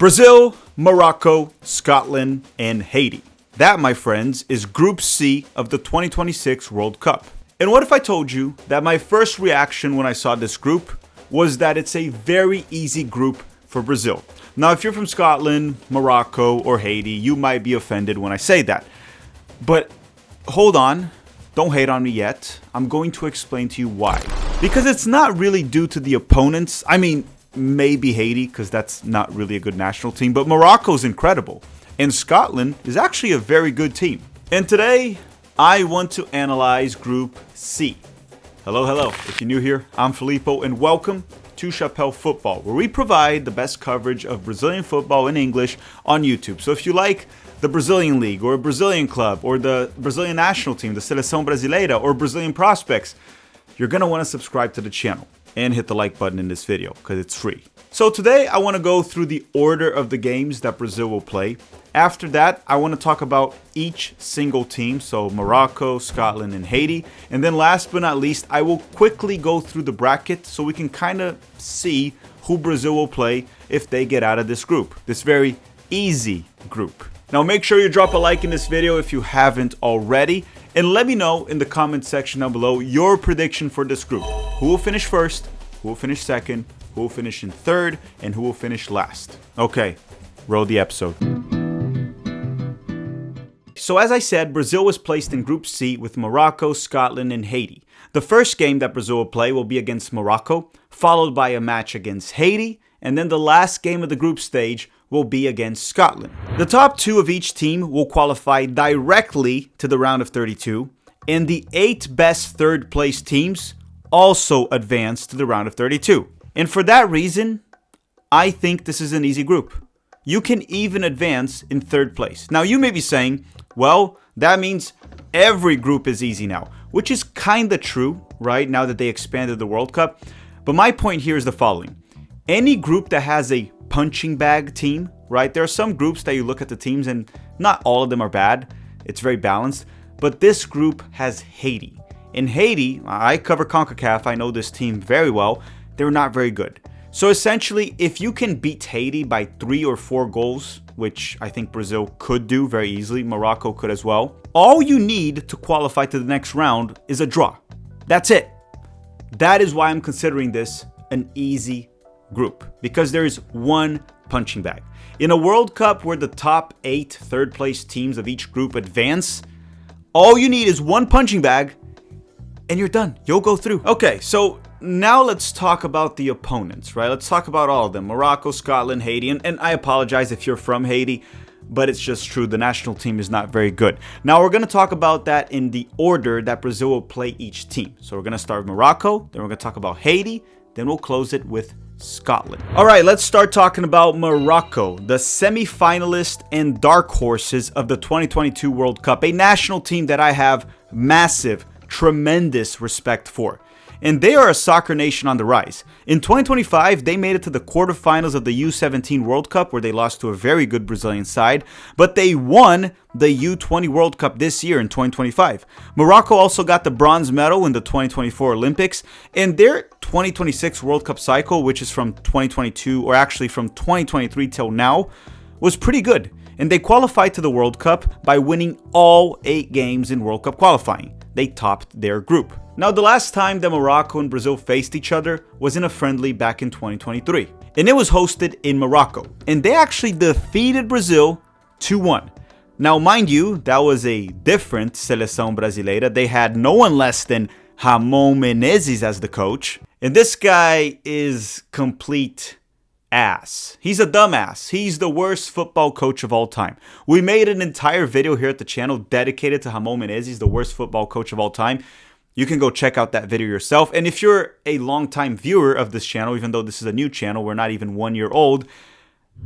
Brazil, Morocco, Scotland, and Haiti. That, my friends, is Group C of the 2026 World Cup. And what if I told you that my first reaction when I saw this group was that it's a very easy group for Brazil? Now, if you're from Scotland, Morocco, or Haiti, you might be offended when I say that. But hold on, don't hate on me yet. I'm going to explain to you why. Because it's not really due to the opponents. I mean, maybe Haiti, because that's not really a good national team, but Morocco's incredible. And Scotland is actually a very good team. And today, I want to analyze Group C. Hello. If you're new here, I'm Filippo, and welcome to Chapéu Football, where we provide the best coverage of Brazilian football in English on YouTube. So if you like the Brazilian League, or a Brazilian club, or the Brazilian national team, the Seleção Brasileira, or Brazilian prospects, you're going to want to subscribe to the channel and hit the like button in this video because it's free. So today I want to go through the order of the games that Brazil will play. After that, I want to talk about each single team, so Morocco, Scotland, and Haiti. And then last but not least, I will quickly go through the bracket so we can kind of see who Brazil will play if they get out of this group, this very easy group. Now make sure you drop a like in this video if you haven't already, and let me know in the comment section down below your prediction for this group. Who will finish first, who will finish second, who will finish in third, and who will finish last. Okay, roll the episode. So as I said, Brazil was placed in Group C with Morocco, Scotland, and Haiti. The first game that Brazil will play will be against Morocco, followed by a match against Haiti, and then the last game of the group stage will be against Scotland. The top two of each team will qualify directly to the round of 32, and the 8 best third place teams also advance to the round of 32. And for that reason, I think this is an easy group. You can even advance in third place. Now you may be saying, well, that means every group is easy now, which is kind of true, right? Now that they expanded the World Cup. But my point here is the following. Any group that has a punching bag team, right? There are some groups that you look at the teams and not all of them are bad. It's very balanced. But this group has Haiti. In Haiti, I cover CONCACAF. I know this team very well. They're not very good. So essentially, if you can beat Haiti by 3 or 4 goals, which I think Brazil could do very easily, Morocco could as well, all you need to qualify to the next round is a draw. That's it. That is why I'm considering this an easy group, because there is one punching bag. In a World Cup where the top 8 third place teams of each group advance, all you need is one punching bag and you're done. You'll go through. Okay, so now let's talk about the opponents, right? Let's talk about all of them. Morocco, Scotland, Haiti, and I apologize if you're from Haiti, but it's just true. The national team is not very good. Now we're going to talk about that in the order that Brazil will play each team. So we're going to start with Morocco, then we're going to talk about Haiti, then we'll close it with Scotland. All right, let's start talking about Morocco, the semi-finalist and dark horses of the 2022 World Cup, a national team that I have massive, tremendous respect for. And they are a soccer nation on the rise. In 2025, they made it to the quarterfinals of the U17 World Cup, where they lost to a very good Brazilian side, but they won the U20 World Cup this year in 2025. Morocco also got the bronze medal in the 2024 Olympics, and their 2026 World Cup cycle, which is from 2022, or actually from 2023 till now, was pretty good. And they qualified to the World Cup by winning all 8 games in World Cup qualifying. They topped their group. Now, the last time that Morocco and Brazil faced each other was in a friendly back in 2023. And it was hosted in Morocco. And they actually defeated Brazil 2-1. Now, mind you, that was a different Seleção Brasileira. They had no one less than Ramon Menezes as the coach. And this guy is complete ass. He's a dumbass. He's the worst football coach of all time. We made an entire video here at the channel dedicated to Ramon Menezes, the worst football coach of all time. You can go check out that video yourself. And if you're a longtime viewer of this channel, even though this is a new channel, we're not even 1 year old,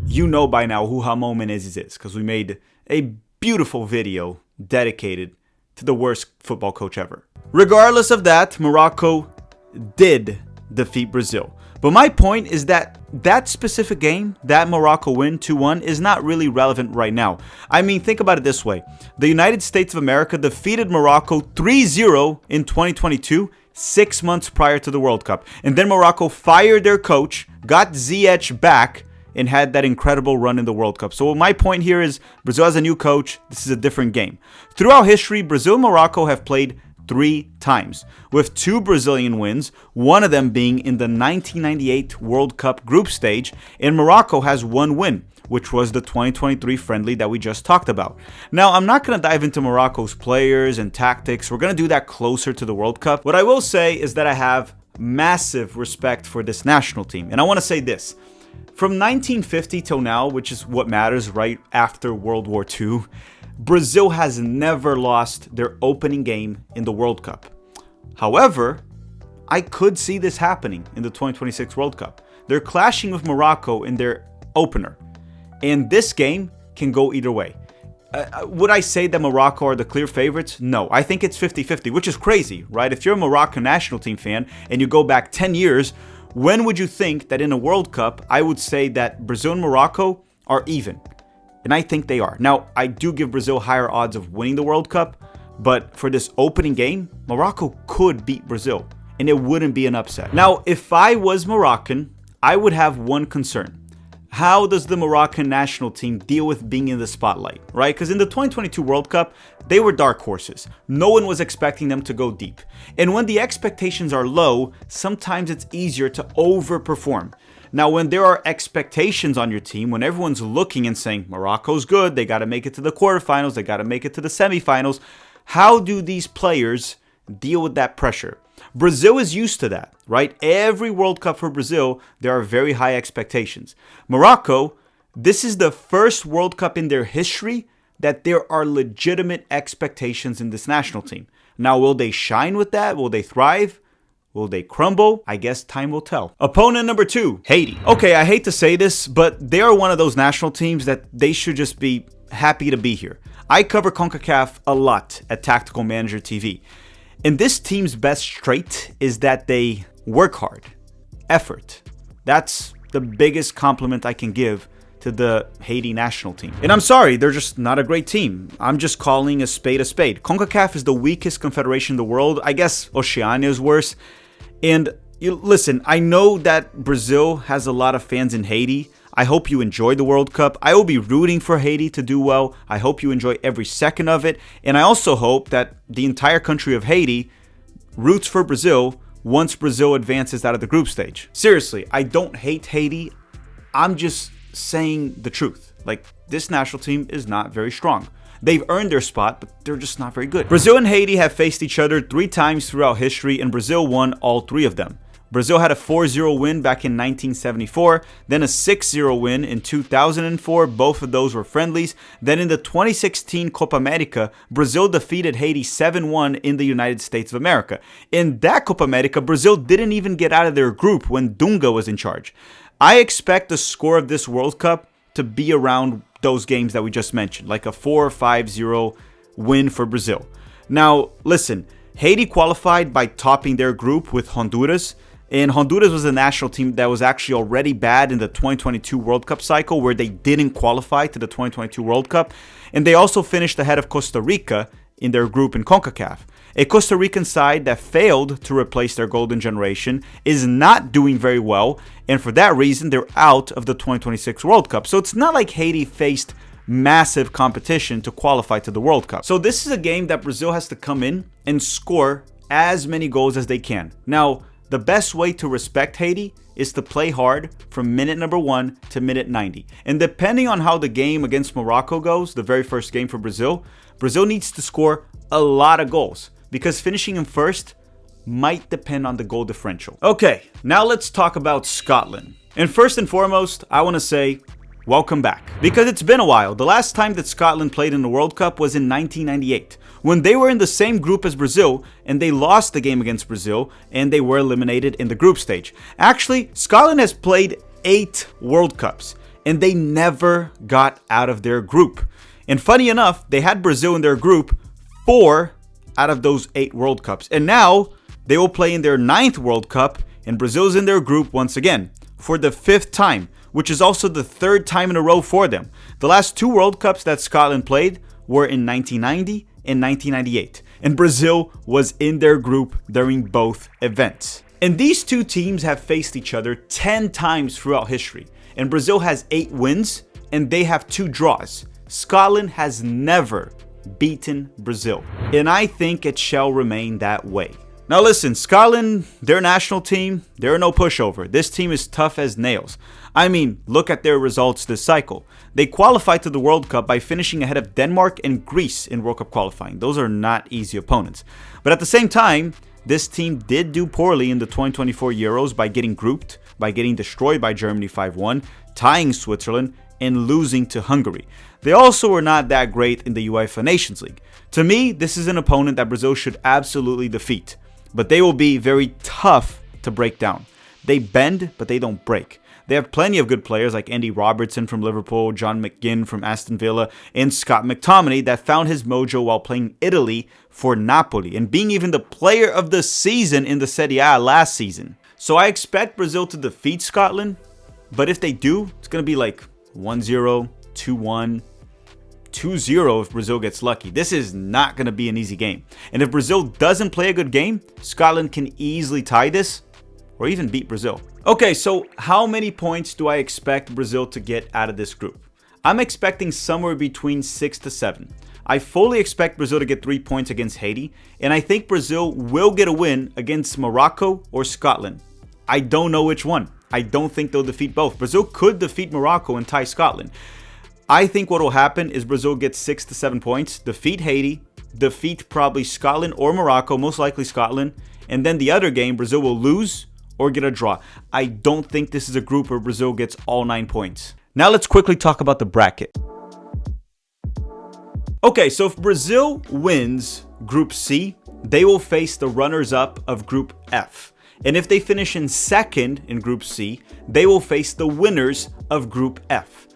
you know by now who Ramon Menezes is, because we made a beautiful video dedicated to the worst football coach ever. Regardless of that, Morocco did defeat Brazil. But my point is that that specific game, that Morocco win 2-1, is not really relevant right now. I mean, think about it this way. The United States of America defeated Morocco 3-0 in 2022, 6 months prior to the World Cup. And then Morocco fired their coach, got Ziyech back, and had that incredible run in the World Cup. So my point here is Brazil has a new coach. This is a different game. Throughout history, Brazil and Morocco have played 3 times, with 2 Brazilian wins, one of them being in the 1998 World Cup group stage, and Morocco has 1 win, which was the 2023 friendly that we just talked about. Now, I'm not going to dive into Morocco's players and tactics. We're going to do that closer to the World Cup. What I will say is that I have massive respect for this national team, and I want to say this. From 1950 till now, which is what matters right after World War II, Brazil has never lost their opening game in the World Cup. However, I could see this happening in the 2026 World Cup. They're clashing with Morocco in their opener, and this game can go either way. Would I say that Morocco are the clear favorites? No, I think it's 50-50, which is crazy, right? If you're a Moroccan national team fan and you go back 10 years, when would you think that in a World Cup, I would say that Brazil and Morocco are even? And I think they are. Now, I do give Brazil higher odds of winning the World Cup, but for this opening game, Morocco could beat Brazil, and it wouldn't be an upset. Now, if I was Moroccan, I would have one concern. How does the Moroccan national team deal with being in the spotlight, right? Because in the 2022 World Cup, they were dark horses. No one was expecting them to go deep. And when the expectations are low, sometimes it's easier to overperform. Now, when there are expectations on your team, when everyone's looking and saying, Morocco's good, they got to make it to the quarterfinals, they got to make it to the semifinals, how do these players deal with that pressure? Brazil is used to that, right? Every World Cup for Brazil, there are very high expectations. Morocco, this is the first World Cup in their history that there are legitimate expectations in this national team. Now, will they shine with that? Will they thrive? Will they crumble? I guess time will tell. Opponent number 2, Haiti. Okay, I hate to say this, but they are one of those national teams that they should just be happy to be here. I cover CONCACAF a lot at Tactical Manager TV. And this team's best trait is that they work hard. Effort. That's the biggest compliment I can give to the Haiti national team. And I'm sorry, they're just not a great team. I'm just calling a spade a spade. CONCACAF is the weakest confederation in the world. I guess Oceania is worse. And listen, I know that Brazil has a lot of fans in Haiti. I hope you enjoy the World Cup. I will be rooting for Haiti to do well. I hope you enjoy every second of it. And I also hope that the entire country of Haiti roots for Brazil once Brazil advances out of the group stage. Seriously, I don't hate Haiti. I'm just saying the truth. Like, this national team is not very strong. They've earned their spot, but they're just not very good. Brazil and Haiti have faced each other 3 times throughout history, and Brazil won all 3 of them. Brazil had a 4-0 win back in 1974, then a 6-0 win in 2004. Both of those were friendlies. Then in the 2016 Copa America, Brazil defeated Haiti 7-1 in the United States of America. In that Copa America, Brazil didn't even get out of their group when Dunga was in charge. I expect the score of this World Cup to be around those games that we just mentioned, like a 4-5-0 win for Brazil. Now, listen, Haiti qualified by topping their group with Honduras. And Honduras was a national team that was actually already bad in the 2022 World Cup cycle, where they didn't qualify to the 2022 World Cup. And they also finished ahead of Costa Rica in their group in CONCACAF. A Costa Rican side that failed to replace their golden generation is not doing very well, and for that reason, they're out of the 2026 World Cup. So it's not like Haiti faced massive competition to qualify to the World Cup. So this is a game that Brazil has to come in and score as many goals as they can. Now, the best way to respect Haiti is to play hard from minute number 1 to minute 90. And depending on how the game against Morocco goes, the very first game for Brazil, Brazil needs to score a lot of goals, because finishing in first might depend on the goal differential. Okay, now let's talk about Scotland. And first and foremost, I want to say welcome back, because it's been a while. The last time that Scotland played in the World Cup was in 1998, when they were in the same group as Brazil, and they lost the game against Brazil, and they were eliminated in the group stage. Actually, Scotland has played 8 World Cups, and they never got out of their group. And funny enough, they had Brazil in their group 4 out of those 8 World Cups. And now they will play in their 9th World Cup, and Brazil's in their group once again for the 5th time, which is also the 3rd time in a row for them. The last 2 World Cups that Scotland played were in 1990 and 1998, and Brazil was in their group during both events. And these two teams have faced each other 10 times throughout history. and Brazil has 8 wins, and they have 2 draws. Scotland has never beaten Brazil, and I think it shall remain that way. Now listen, Scotland, their national team, they're no pushover. This team is tough as nails. I mean, look at their results this cycle. They qualified to the World Cup by finishing ahead of Denmark and Greece in World Cup qualifying. Those are not easy opponents. But at the same time, this team did do poorly in the 2024 Euros by getting grouped, by getting destroyed by Germany 5-1, tying Switzerland, and losing to Hungary. They also were not that great in the UEFA Nations League. To me, this is an opponent that Brazil should absolutely defeat. But they will be very tough to break down. They bend, but they don't break. They have plenty of good players like Andy Robertson from Liverpool, John McGinn from Aston Villa, and Scott McTominay that found his mojo while playing Italy for Napoli and being even the player of the season in the Serie A last season. So I expect Brazil to defeat Scotland, but if they do, it's going to be like 1-0, 2-1, 2-0 if Brazil gets lucky. This is not going to be an easy game. And if Brazil doesn't play a good game, Scotland can easily tie this or even beat Brazil. Okay, so how many points do I expect Brazil to get out of this group? I'm expecting somewhere between 6 to 7. I fully expect Brazil to get 3 points against Haiti, and I think Brazil will get a win against Morocco or Scotland. I don't know which one. I don't think they'll defeat both. Brazil could defeat Morocco and tie Scotland. I think what will happen is Brazil gets 6 to 7 points, defeat Haiti, defeat probably Scotland or Morocco, most likely Scotland, and then the other game, Brazil will lose or get a draw. I don't think this is a group where Brazil gets all 9 points. Now let's quickly talk about the bracket. Okay, so if Brazil wins Group C, they will face the runners-up of Group F. And if they finish in second in Group C, they will face the winners of Group F.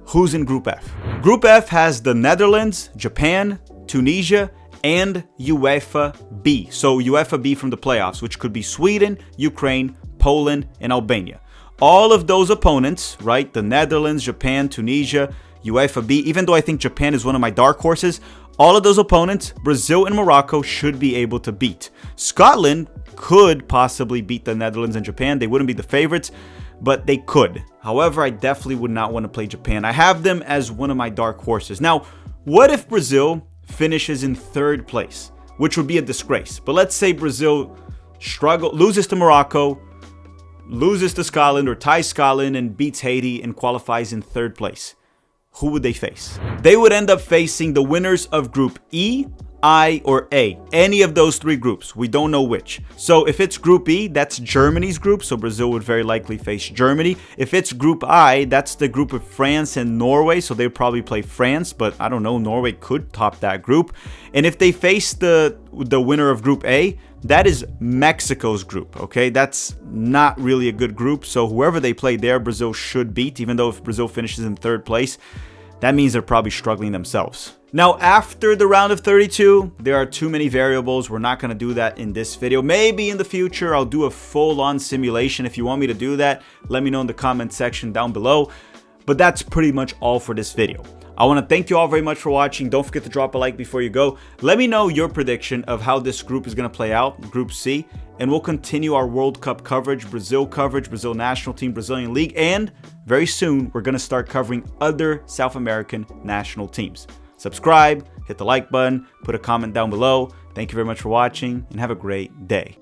Who's in Group F? Group F has the Netherlands, Japan, Tunisia, and UEFA B. So UEFA B from the playoffs, which could be Sweden, Ukraine, Poland, and Albania. All of those opponents, right? The Netherlands, Japan, Tunisia, UEFA B, even though I think Japan is one of my dark horses, all of those opponents, Brazil and Morocco should be able to beat. Scotland could possibly beat the Netherlands and Japan. They wouldn't be the favorites, but they could. However, I definitely would not want to play Japan. I have them as one of my dark horses. Now, what if Brazil finishes in 3rd place, which would be a disgrace? But let's say Brazil loses to Morocco, loses to Scotland, or ties Scotland and beats Haiti and qualifies in 3rd place. Who would they face? They would end up facing the winners of Group E, I, or A. Any of those 3 groups. We don't know which. So if it's Group E, that's Germany's group. So Brazil would very likely face Germany. If it's Group I, that's the group of France and Norway. So they'd probably play France. But I don't know. Norway could top that group. And if they face the winner of Group A, that is Mexico's group. Okay, that's not really a good group. So whoever they play there, Brazil should beat. Even though if Brazil finishes in 3rd place, that means they're probably struggling themselves. Now, after the round of 32, there are too many variables. We're not going to do that in this video. Maybe in the future, I'll do a full-on simulation. If you want me to do that, let me know in the comment section down below. But that's pretty much all for this video. I want to thank you all very much for watching. Don't forget to drop a like before you go. Let me know your prediction of how this group is going to play out, Group C, and we'll continue our World Cup coverage, Brazil national team, Brazilian league, and very soon we're going to start covering other South American national teams. Subscribe, hit the like button, put a comment down below. Thank you very much for watching, and have a great day.